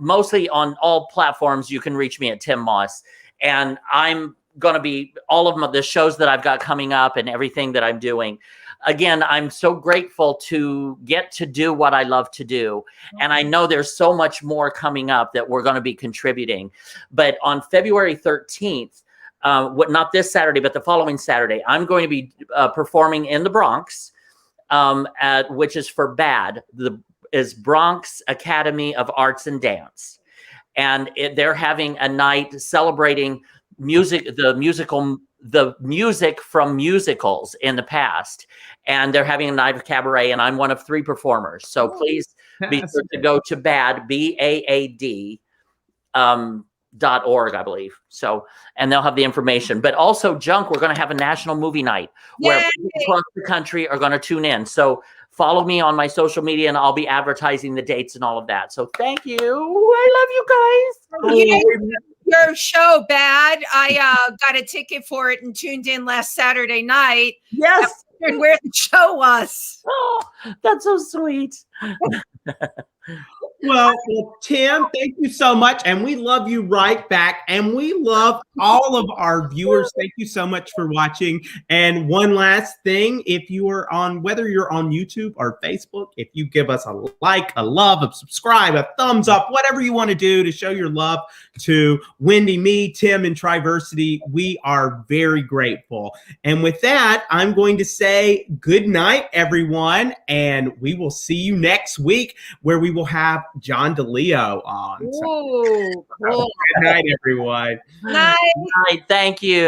mostly on all platforms, you can reach me at Tym Moss. And I'm going to be all of the shows that I've got coming up and everything that I'm doing. Again, I'm so grateful to get to do what I love to do. And I know there's so much more coming up that we're going to be contributing. But on February 13th, not this Saturday, but the following Saturday, I'm going to be performing in the Bronx, which is for BAD, the is Bronx Academy of Arts and Dance. And they're having a night celebrating the music from musicals in the past. And they're having a night of cabaret, and I'm one of 3 performers. So please be sure to go to BAAD, .org, I believe. So, and they'll have the information. But also, Junk, we're going to have a national movie night where people across the country are going to tune in. So follow me on my social media, and I'll be advertising the dates and all of that. So thank you. I love you guys. Your show, Bad. I got a ticket for it and tuned in last Saturday night. Yes. And where the show was. Oh, that's so sweet. Well, Tim, thank you so much. And we love you right back. And we love all of our viewers. Thank you so much for watching. And one last thing, if you are on, whether you're on YouTube or Facebook, if you give us a like, a love, a subscribe, a thumbs up, whatever you want to do to show your love to Wendy, me, Tim, and TriVersity, we are very grateful. And with that, I'm going to say good night, everyone. And we will see you next week, where we will have John DeLeo on. Ooh, cool. Good night, everyone. Night. Thank you.